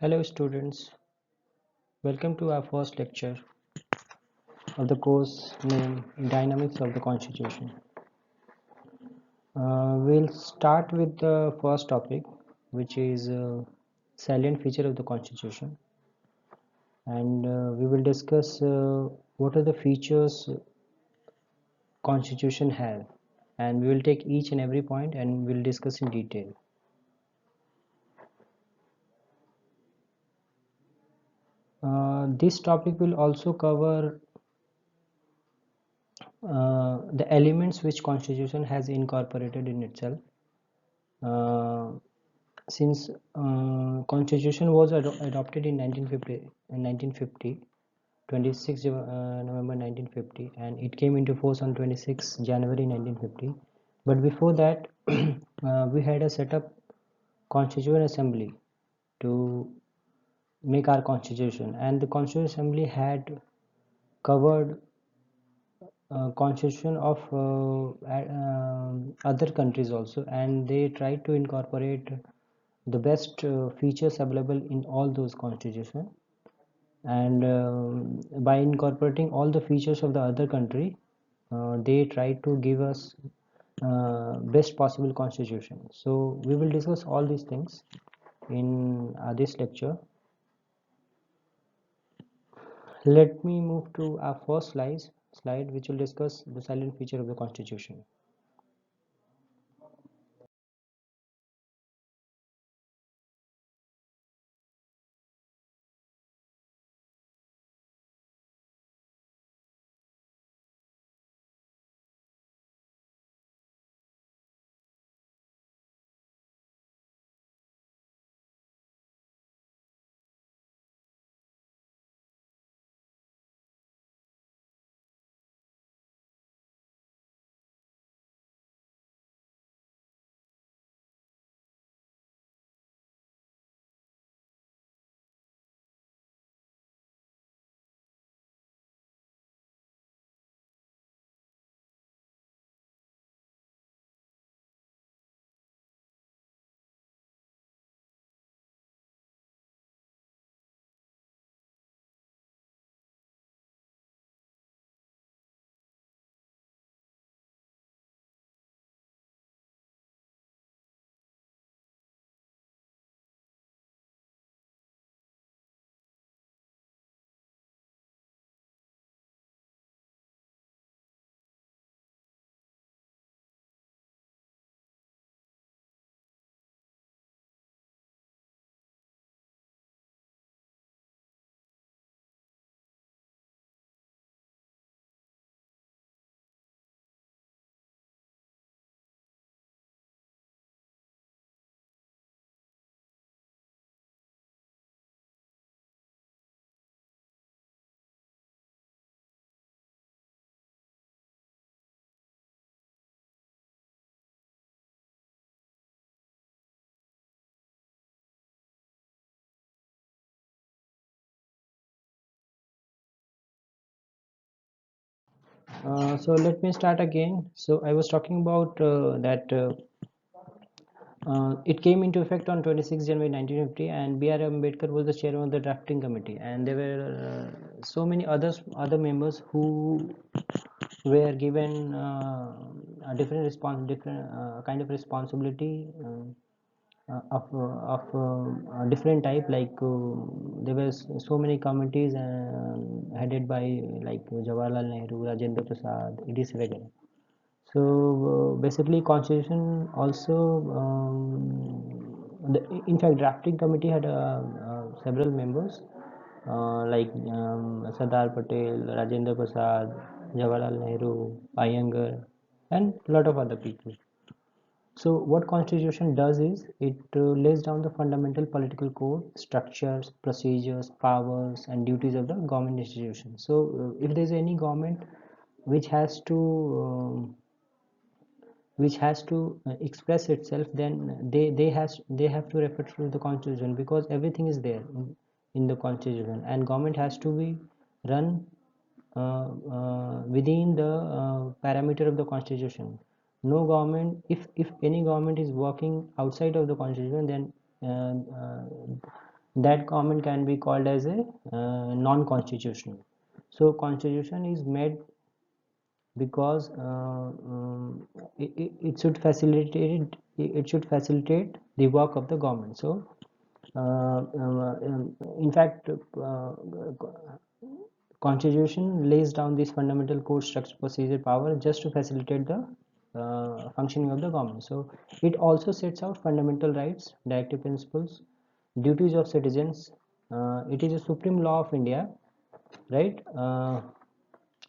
Hello students, welcome to our first lecture of the course named Dynamics of the Constitution. We'll start with the first topic, which is salient feature of the Constitution, and we will discuss what are the features Constitution have, and we will take each and every point and we'll discuss in detail. This topic will also cover the elements which Constitution has incorporated in itself. Uh, since Constitution was adopted in 1950, 26 November 1950, and it came into force on 26 January 1950. But before that, we had a set up Constituent Assembly to make our Constitution, and the Constituent Assembly had covered constitution of other countries also, and they tried to incorporate the best features available in all those constitution, and by incorporating all the features of the other country, they try to give us best possible constitution. So we will discuss all these things in this lecture. Let me move to our first slide, which will discuss the salient feature of the constitution. So let me start again. So I was talking about that it came into effect on 26 January 1950, and B.R. Ambedkar was the chairman of the drafting committee, and there were so many other members who were given a different kind of responsibility. Of different type, like there were so many committees headed by like Jawaharlal Nehru, Rajendra Prasad, etc. So basically constitution also, in fact drafting committee had several members like Sardar Patel, Rajendra Prasad, Jawaharlal Nehru, Iyengar, and a lot of other people. So what constitution does is it lays down the fundamental political code, structures, procedures, powers, and duties of the government institution. So if there is any government which has to express itself, then they have to refer to the constitution, because everything is there in the constitution, and government has to be run within the parameter of the constitution. No government, if any government is working outside of the constitution, then that government can be called as a non-constitutional. So constitution is made because it should facilitate the work of the government. So in fact, constitution lays down this fundamental code structure procedure power just to facilitate the functioning of the government. So it also sets out fundamental rights, directive principles, duties of citizens. It is a supreme law of India, right?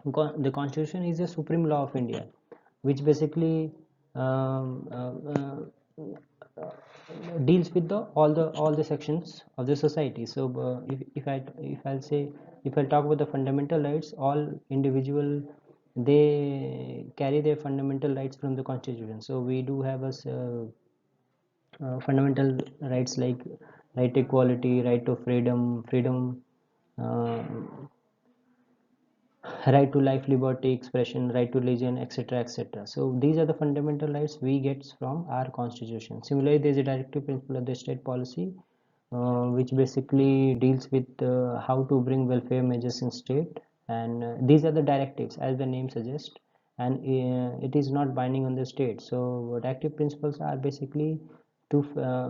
The constitution is a supreme law of India, which basically um, deals with all the sections of the society. So if I talk about the fundamental rights, all individual, they carry their fundamental rights from the constitution. So we do have fundamental rights like right to equality, right to freedom, uh, right to life, liberty, expression, right to religion, etc., etc. So these are the fundamental rights we get from our constitution. Similarly, there is a directive principle of the state policy, which basically deals with how to bring welfare measures in state, and these are the directives as the name suggests, and it is not binding on the state. So directive principles are basically to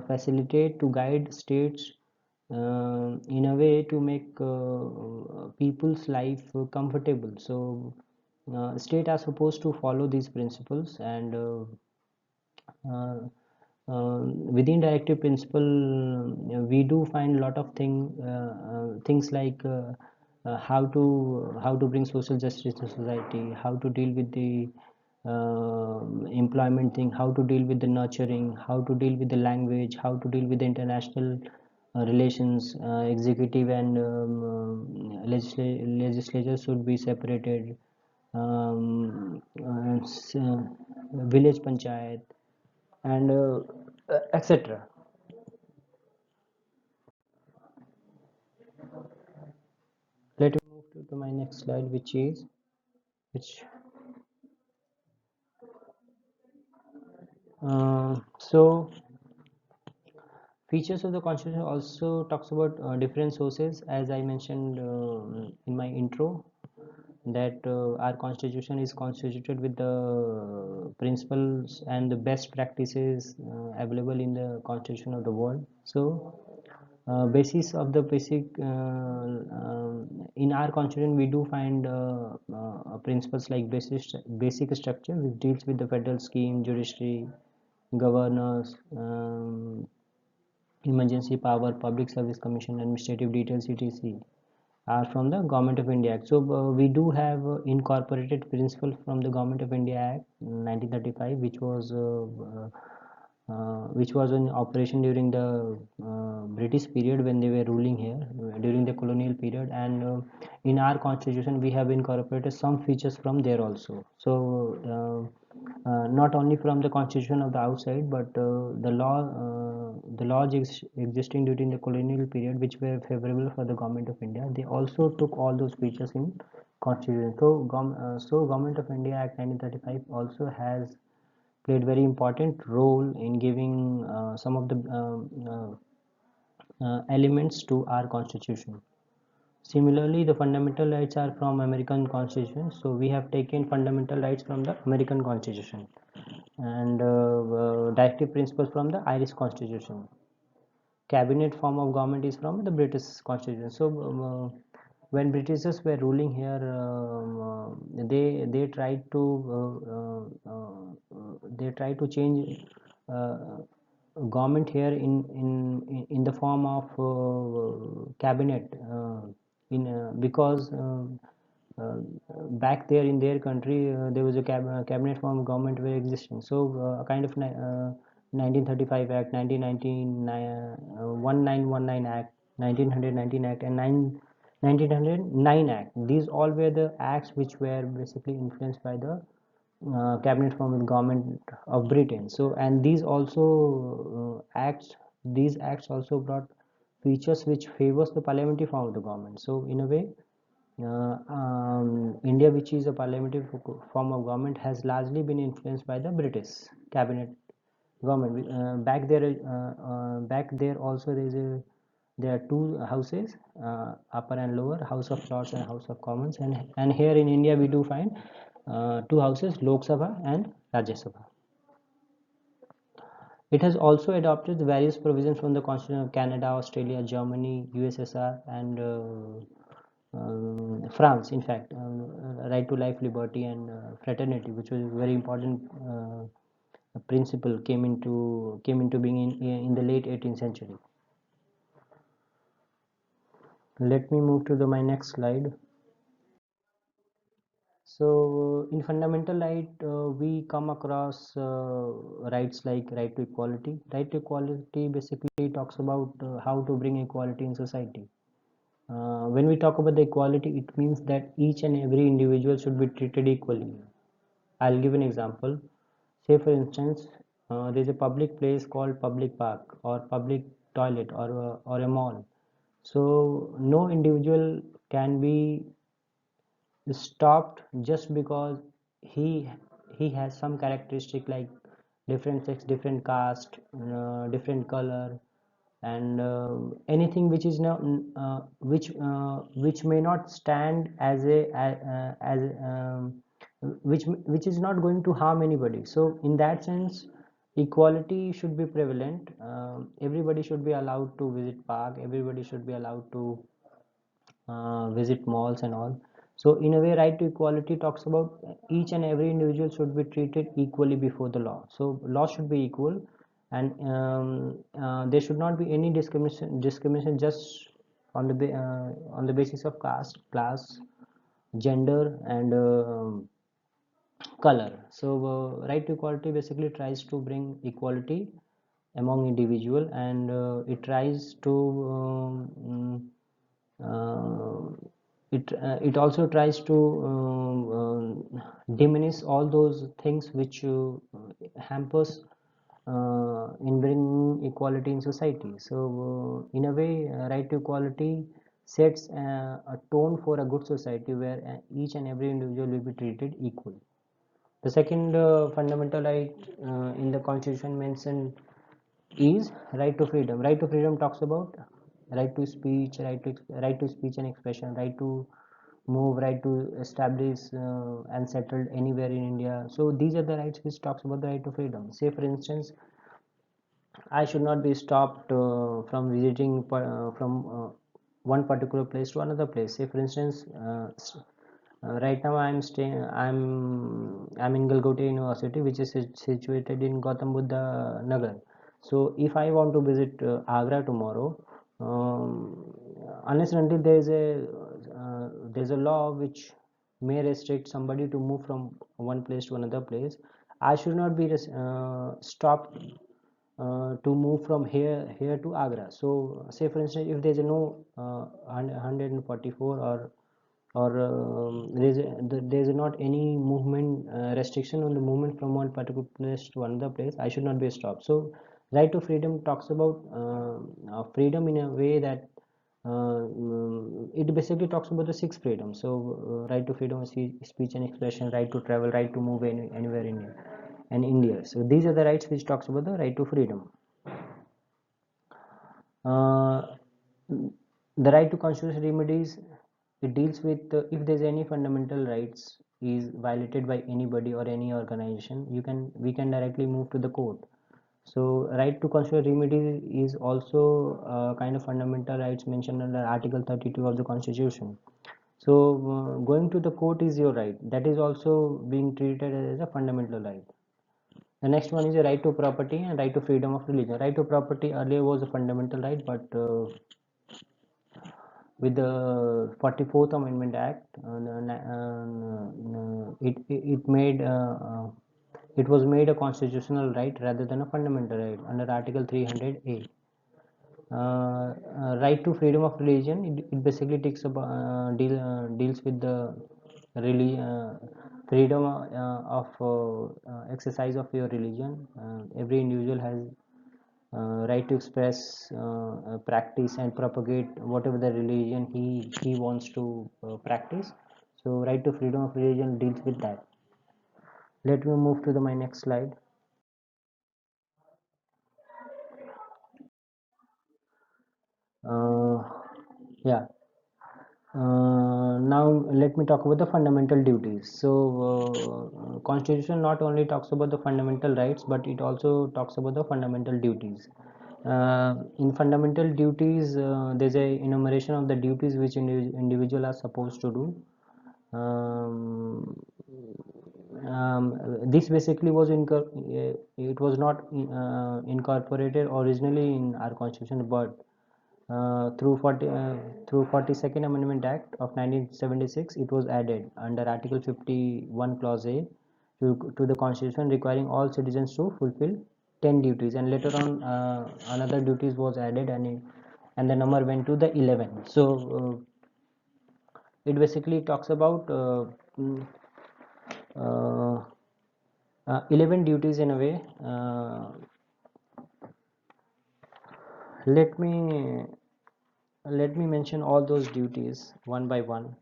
facilitate, to guide states in a way to make people's life comfortable. So state are supposed to follow these principles, and uh, within directive principle, we do find a lot of things like how to bring social justice to society, how to deal with the employment thing, how to deal with the nurturing, how to deal with the language, how to deal with the international relations. Executive and legislature should be separated. Village panchayat and etc. Let me move to my next slide, which so features of the constitution also talks about different sources, as I mentioned in my intro, that our constitution is constituted with the principles and the best practices available in the constitution of the world. So basis of the basic in our constitution we do find principles like basic structure, which deals with the federal scheme, judiciary, governors, emergency power, public service commission, administrative details, etc., are from the Government of India Act. So we do have incorporated principles from the Government of India Act 1935, which was in operation during the British period when they were ruling here during the colonial period, and in our constitution we have incorporated some features from there also. So not only from the constitution of the outside, but the laws existing during the colonial period, which were favorable for the Government of India, they also took all those features in constitution. So Government of India Act 1935 also has played very important role in giving some of the elements to our constitution. Similarly, the fundamental rights are from American Constitution. So we have taken fundamental rights from the American Constitution, and directive principles from the Irish Constitution. Cabinet form of government is from the British Constitution. So when Britishers were ruling here, they tried to change uh, government here in the form of cabinet, in because uh, back there in their country there was a cabinet form of government were existing. So a kind of 1935 Act, 1919 1919 Act, 1919 Act, and 1909 Act. These all were the acts which were basically influenced by the cabinet form of government of Britain. So, and these acts also brought features which favors the parliamentary form of the government. So, in a way, India, which is a parliamentary form of government, has largely been influenced by the British cabinet government. Back there also there is a there are two houses, upper and lower, House of Lords and House of Commons, and here in India we do find two houses, Lok Sabha and Rajya Sabha. It has also adopted various provisions from the Constitution of Canada, Australia, Germany, USSR, and France. In fact, right to life, liberty, and fraternity, which was a very important principle, came into being in the late 18th century. Let me move to my next slide. So in fundamental right, we come across rights like right to equality. Right to equality basically talks about how to bring equality in society. When we talk about the equality, it means that each and every individual should be treated equally. I'll give an example. Say for instance, there's a public place called public park or public toilet or a mall. So no individual can be stopped just because he he has some characteristic like different sex, different caste, different color, and anything which is now which may not stand as as which is not going to harm anybody. So in that sense, equality should be prevalent. Everybody should be allowed to visit park, everybody should be allowed to visit malls and all. So in a way, right to equality talks about each and every individual should be treated equally before the law. So law should be equal, and there should not be any discrimination just on the basis of caste, class, gender, and color. So right to equality basically tries to bring equality among individual, and it tries to it also tries to diminish all those things which hampers in bringing equality in society. So in a way, right to equality sets a tone for a good society where each and every individual will be treated equally. The second fundamental right in the constitution mentioned is right to freedom. Right to freedom talks about right to speech, right to speech and expression, right to move, right to establish and settle anywhere in India. So these are the rights which talks about the right to freedom. Say for instance, I should not be stopped from visiting from one particular place to another place. Say for instance, right now I'm in Galgote University, which is situated in Gautam Buddha Nagar. So if I want to visit Agra tomorrow, unless and until there's a law which may restrict somebody to move from one place to another place, I should not be stopped to move from here to Agra. So say for instance, if there's no 144 or there's not any movement restriction on the movement from one particular place to another place, I should not be stopped. So right to freedom talks about freedom in a way that it basically talks about the six freedoms. So right to freedom of speech and expression, right to travel, right to move anywhere in India. So these are the rights which talks about the right to freedom. Uh, the right to constitutional remedies, it deals with if there's any fundamental rights is violated by anybody or any organization, we can directly move to the court. So right to constitutional remedy is also kind of fundamental rights mentioned under Article 32 of the Constitution. So going to the court is your right, that is also being treated as a fundamental right. The next one is a right to property and right to freedom of religion. Right to property earlier was a fundamental right, but with the 44th Amendment Act, it was made a constitutional right rather than a fundamental right under Article 300A. Right to freedom of religion, it basically takes about deals with the freedom of exercise of your religion. Every individual has right to express, practice and propagate whatever the religion he wants to practice. So right to freedom of religion deals with that. Let me move to my next slide. uh, yeah. Now let me talk about the fundamental duties. So constitution not only talks about the fundamental rights, but it also talks about the fundamental duties. In fundamental duties, there's a enumeration of the duties which individual are supposed to do. um, this basically was it was not incorporated originally in our constitution, but through 42nd Amendment Act of 1976, it was added under Article 51 Clause A to the Constitution, requiring all citizens to fulfill 10 duties, and later on another duties was added, and the number went to the 11. So it basically talks about mm, uh, 11 duties in a way. Let me mention all those duties one by one.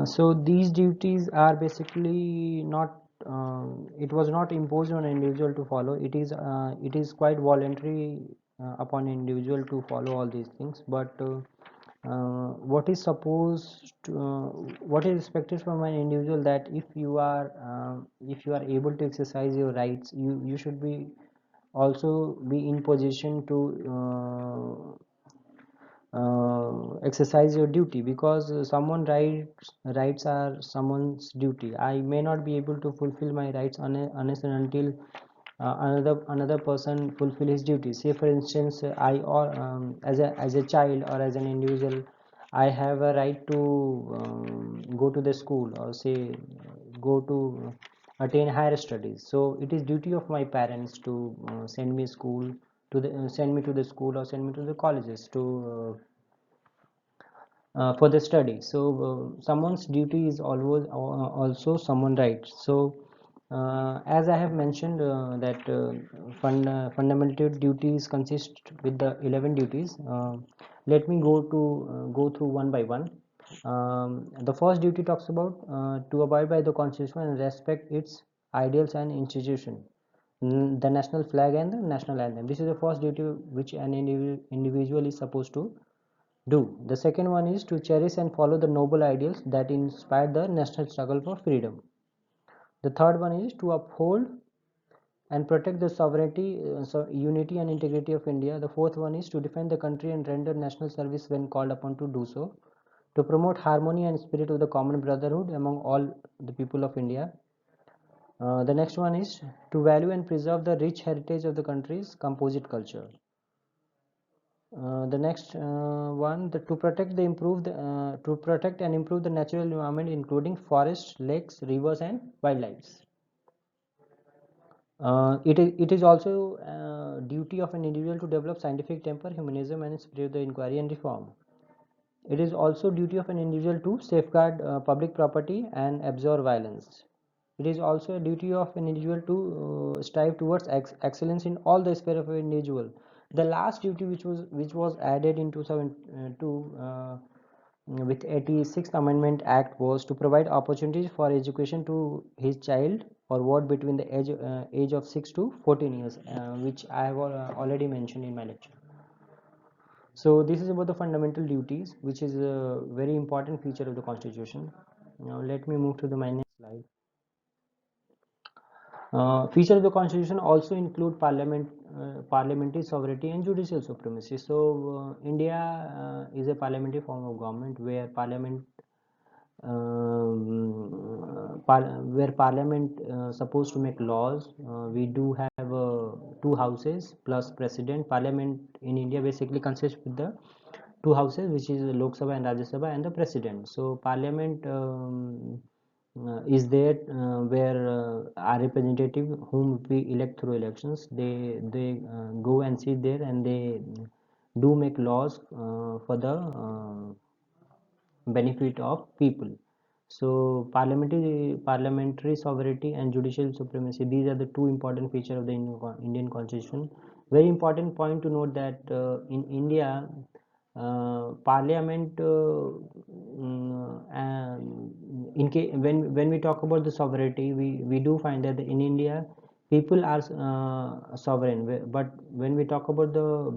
So these duties are basically not it was not imposed on an individual to follow. It is quite voluntary upon individual to follow all these things, but what is supposed to, what is expected from an individual, that if you are able to exercise your rights, you should be also be in position to exercise your duty, because someone rights are someone's duty. I may not be able to fulfill my rights unless and until another person fulfill his duty. Say for instance, I or as a child or as an individual, I have a right to go to the school, or say go to attain higher studies. So it is duty of my parents to send me to the school, or send me to the colleges to for the study. So someone's duty is always also someone rights. So as I have mentioned, that fundamental duties consist with the 11 duties. Let me go through one by one. The first duty talks about to abide by the constitution and respect its ideals and institution, the national flag and the national anthem. This is the first duty which an individual is supposed to do. The second one is to cherish and follow the noble ideals that inspired the national struggle for freedom. The third one is to uphold and protect the sovereignty, unity and integrity of India. The fourth one is to defend the country and render national service when called upon to do so. To promote harmony and spirit of the common brotherhood among all the people of India. The next one is to value and preserve the rich heritage of the country's composite culture. The next one, to protect and improve the natural environment, including forests, lakes, rivers, and wildlife. It is also duty of an individual to develop scientific temper, humanism, and spirit of the inquiry and reform. It is also duty of an individual to safeguard public property and absorb violence. It is also a duty of an individual to strive towards excellence in all the sphere of an individual. The last duty which was added in 2002 with 86th Amendment Act was to provide opportunities for education to his child or ward between the age of 6 to 14 years, which I have already mentioned in my lecture. So this is about the fundamental duties, which is a very important feature of the constitution. Now let me move to my next slide. Feature of the constitution also include parliamentary sovereignty and judicial supremacy. So India is a parliamentary form of government where parliament supposed to make laws. We do have two houses plus president. Parliament in India basically consists with the two houses, which is Lok Sabha and Rajya Sabha, and the president. So parliament is there where our representative, whom we elect through elections, they go and sit there, and they do make laws for the benefit of people. So parliamentary sovereignty and judicial supremacy, these are the two important features of the Indian constitution. Very important point to note that in India, Parliament, when we talk about the sovereignty, we do find that in India people are sovereign, but when we talk about the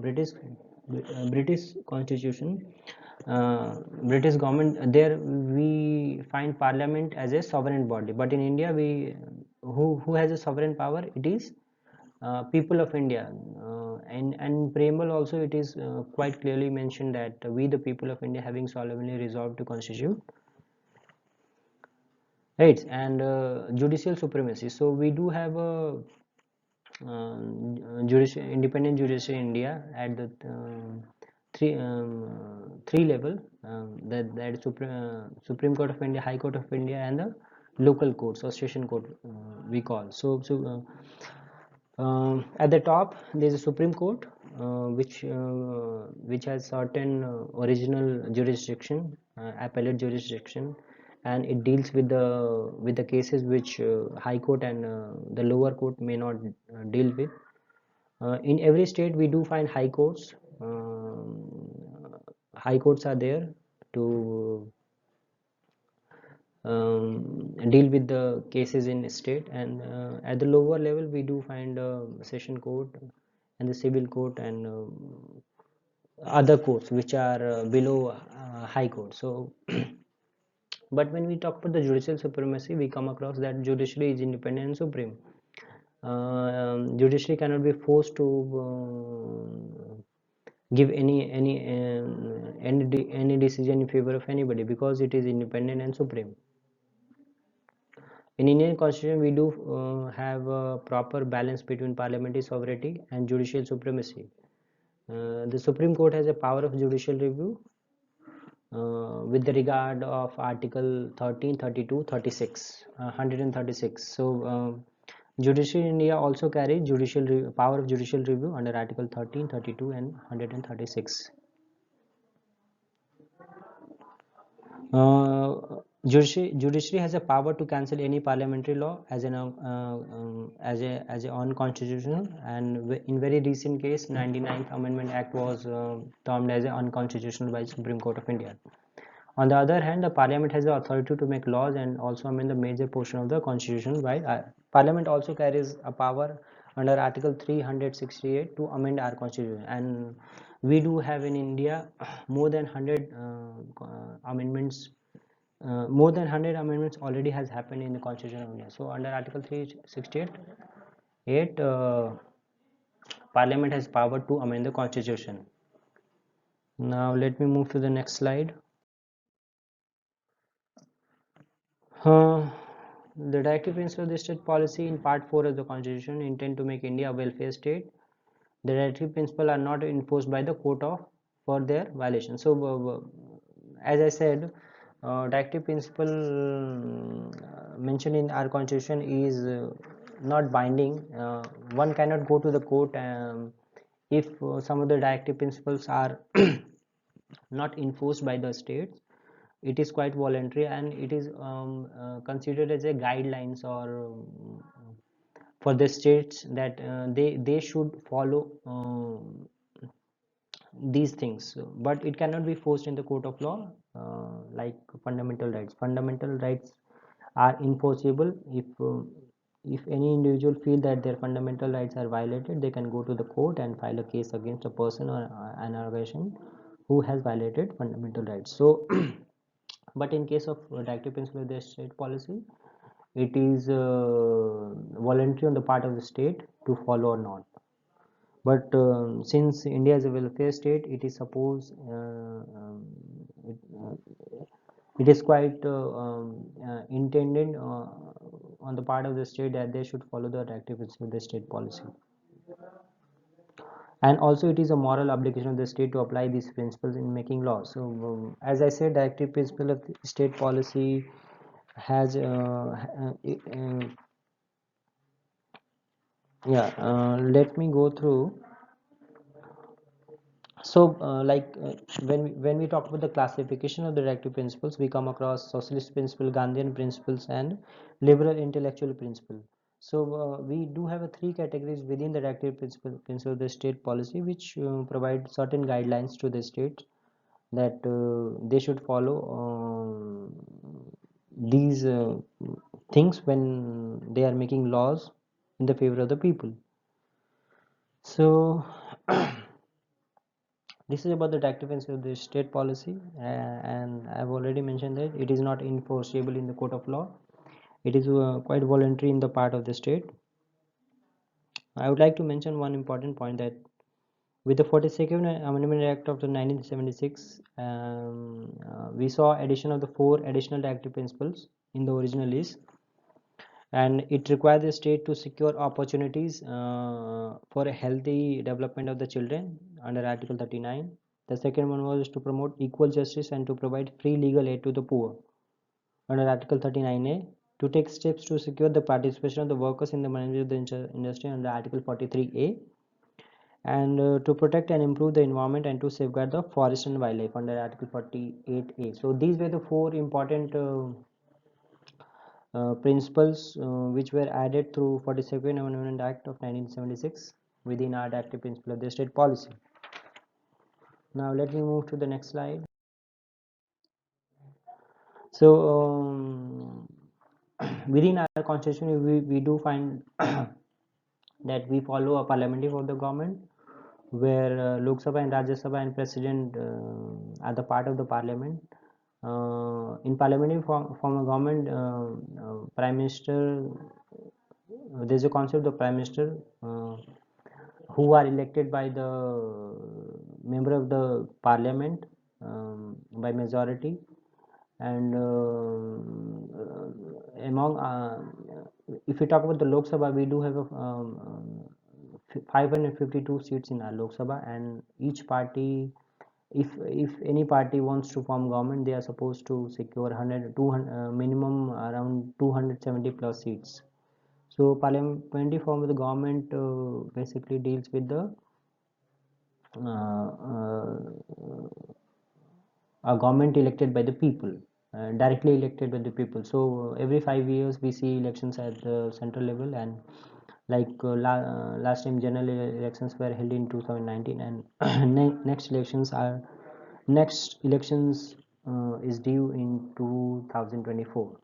British constitution, British government, there we find Parliament as a sovereign body, but in India we who has a sovereign power, it is people of India, and preamble also it is quite clearly mentioned that we the people of India having solemnly resolved to constitute, right, and judicial supremacy. So we do have a independent judiciary in India at the three level, that Supreme Court of India, High Court of India, and the local courts or session court, we call. At the top, there is a Supreme Court, which has certain original jurisdiction, appellate jurisdiction, and it deals with the cases which High Court and the lower court may not deal with. In every state, we do find high courts. High courts are there to deal with the cases in state, and at the lower level we do find session court and the civil court and other courts which are below high court. So but when we talk about the judicial supremacy, we come across that judiciary is independent and supreme. Judiciary cannot be forced to give any decision in favor of anybody, because it is independent and supreme. In Indian Constitution, we do have a proper balance between parliamentary sovereignty and judicial supremacy. The Supreme Court has a power of judicial review with the regard of Article 13, 32, 36, 136. So, judiciary in India also carries power of judicial review under Article 13, 32, and 136. Judiciary has a power to cancel any parliamentary law as a unconstitutional, and in very recent case, 99th Amendment Act was termed as unconstitutional by Supreme Court of India. On the other hand, the Parliament has the authority to make laws and also amend the major portion of the Constitution. While Parliament also carries a power under Article 368 to amend our Constitution, and we do have in India more than 100 amendments. More than 100 amendments already has happened in the Constitution of India. So under Article 368, Parliament has power to amend the Constitution. Now let me move to the next slide. The directive principle of the state policy in Part 4 of the Constitution intend to make India a welfare state. The directive principle are not enforced by the court for their violation. So, as I said, directive principle mentioned in our Constitution is not binding. One cannot go to the court if some of the directive principles are not enforced by the states. It is quite voluntary, and it is considered as a guidelines or for the states that they should follow these things, but it cannot be forced in the court of law. Like fundamental rights are enforceable if any individual feel that their fundamental rights are violated, they can go to the court and file a case against a person or an organization who has violated fundamental rights. So but in case of directive principle of the state policy, it is voluntary on the part of the state to follow or not. But since India is a welfare state, it is supposed it, it is quite intended on the part of the state that they should follow the directive principle of the state policy. And also it is a moral obligation of the state to apply these principles in making laws. So as I said, directive principle of state policy has let me go through. So when we talk about the classification of the directive principles, we come across socialist principle, Gandhian principles, and liberal intellectual principle. So we do have three categories within the directive principle of the state policy, which provide certain guidelines to the state that they should follow these things when they are making laws in the favor of the people. So this is about the acceptance of the state policy, and I've already mentioned that it is not enforceable in the court of law. It is quite voluntary in the part of the state. I would like to mention one important point, that with the 42nd Amendment Act of the 1976, we saw addition of the 4 additional active principles in the original list, and it requires the state to secure opportunities for a healthy development of the children under Article 39. The second one was to promote equal justice and to provide free legal aid to the poor under Article 39A, to take steps to secure the participation of the workers in the management of the industry under Article 43A, and to protect and improve the environment and to safeguard the forest and wildlife under Article 48A. So these were the 4 important principles which were added through 42nd Amendment Act of 1976 within our active principle of the state policy. Now let me move to the next slide. So within our constitution, we do find that we follow a parliamentary form of the government, where Lok Sabha and Rajya Sabha and President are the part of the parliament. In parliamentary form of government, Prime Minister, there's a concept of Prime Minister who are elected by the member of the parliament by majority, and among if we talk about the Lok Sabha, we do have a 552 seats in our Lok Sabha, and each party, if any party wants to form government, they are supposed to secure 100 200 minimum around 270 plus seats. So parliamentary form of the government basically deals with the a government elected by the people, directly elected by the people. So every 5 years we see elections at the central level, and like last time general elections were held in 2019, and next elections is due in 2024.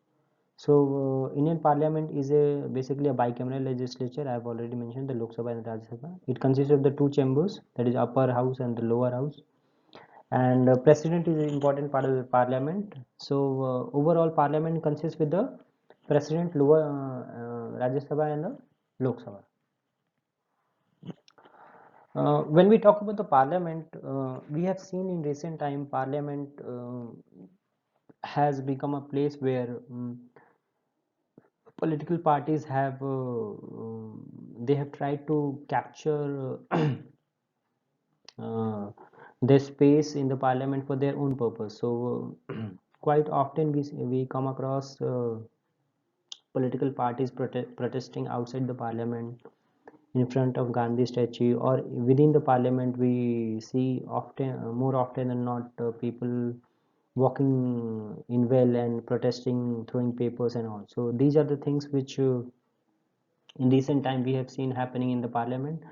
So Indian Parliament is basically a bicameral legislature. I have already mentioned the Lok Sabha and Rajya Sabha. It consists of the 2 chambers, that is upper house and the lower house, and president is an important part of the parliament. So overall parliament consists with the president, lower Rajya Sabha and the Lok Sabha. When we talk about the parliament, we have seen in recent time parliament has become a place where political parties have they have tried to capture their space in the parliament for their own purpose. So quite often we come across political parties protesting outside the parliament in front of Gandhi statue, or within the parliament we see often, more often than not, people walking in well and protesting, throwing papers and all. So these are the things which in recent time we have seen happening in the parliament.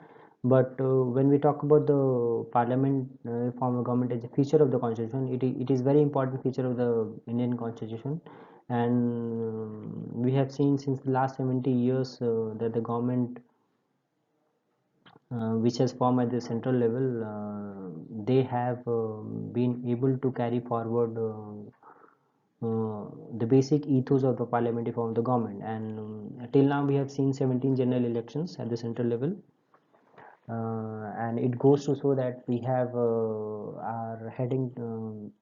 But when we talk about the parliament form of government as a feature of the constitution, it is very important feature of the Indian constitution, and we have seen since the last 70 years that the government which has formed at the central level, they have been able to carry forward the basic ethos of the parliamentary form of the government. And till now we have seen 17 general elections at the central level, and it goes to show that we have are heading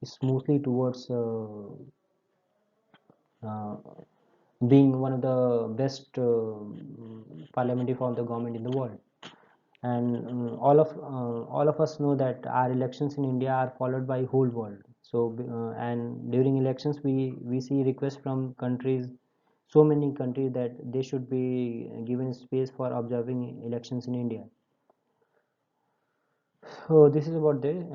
smoothly towards uh, being one of the best parliamentary form of the government in the world. And all of us know that our elections in India are followed by whole world. So and during elections we see requests from countries, so many countries, that they should be given space for observing elections in India. So this is about the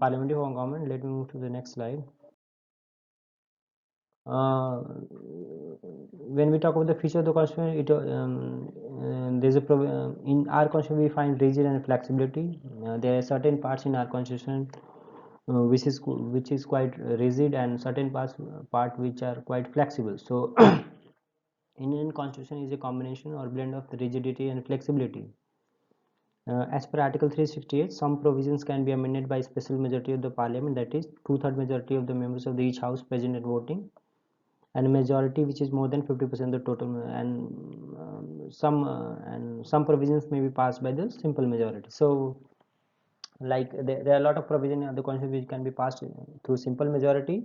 parliamentary form of government. Let me move to the next slide. When we talk about the feature of the constitution, there's a in our constitution we find rigid and flexibility. There are certain parts in our constitution which is quite rigid, and certain part which are quite flexible. So Indian constitution is a combination or blend of rigidity and flexibility. As per Article 368, some provisions can be amended by special majority of the parliament, that is two-third majority of the members of the each house present and voting, and a majority which is more than 50% of the total, and some provisions may be passed by the simple majority. So like there are a lot of provision in the constitution which can be passed through simple majority,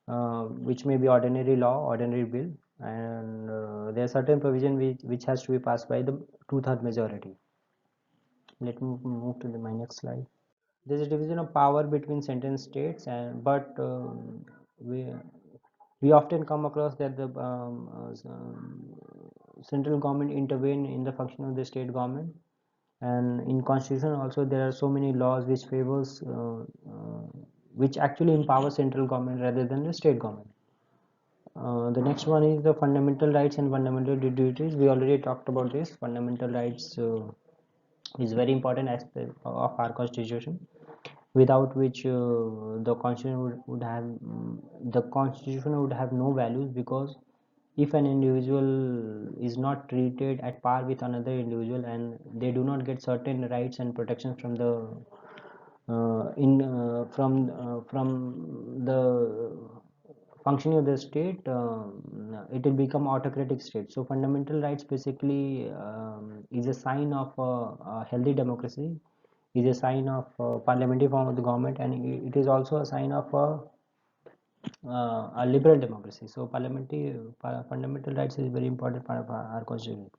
which may be ordinary law, ordinary bill, and there are certain provision which has to be passed by the two-third majority. Let me move to my next slide. There is a division of power between central states, and but we we often come across that the central government intervene in the function of the state government, and in constitution also there are so many laws which favors which actually empower central government rather than the state government. The next one is the fundamental rights and fundamental duties. We already talked about this. Fundamental rights is very important aspect of our constitution, without which the constitution would have the constitution would have no values, because if an individual is not treated at par with another individual and they do not get certain rights and protections from the from the functioning of the state, it will become autocratic state. So fundamental rights basically is a sign of a healthy democracy, is a sign of parliamentary form of the government, and it is also a sign of a liberal democracy. So parliamentary fundamental rights is very important part of our constitution.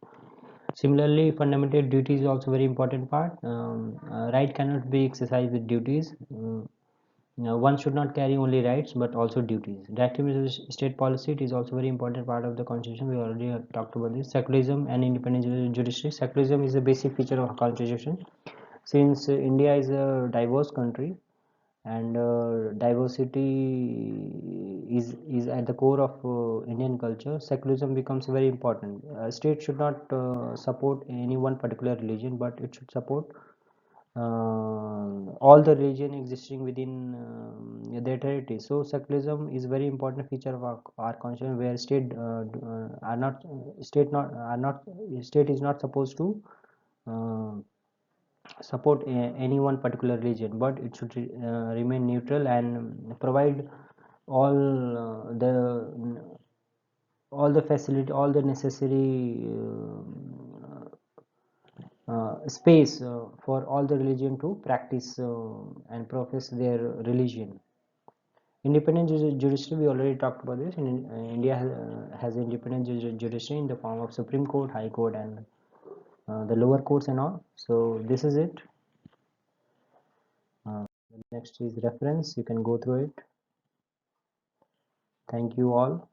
Similarly, fundamental duties is also very important part. Right cannot be exercised with duties. Now, one should not carry only rights but also duties. The activity of state policy, it is also very important part of the constitution. We already talked about this. Secularism and independent judiciary. Secularism is a basic feature of our constitution. Since India is a diverse country, and diversity is at the core of Indian culture, secularism becomes very important. State should not support any one particular religion, but it should support all the religion existing within their territory. So secularism is very important feature of our constitution, where state are not state not are not state is not supposed to uh, support any one particular religion, but it should remain neutral and provide all the facility, all the necessary space for all the religion to practice and profess their religion. Independent judiciary, we already talked about this. India has independent judiciary in the form of Supreme Court, High Court, and the lower courts and all. So this is it. Next is reference. You can go through it. Thank you all.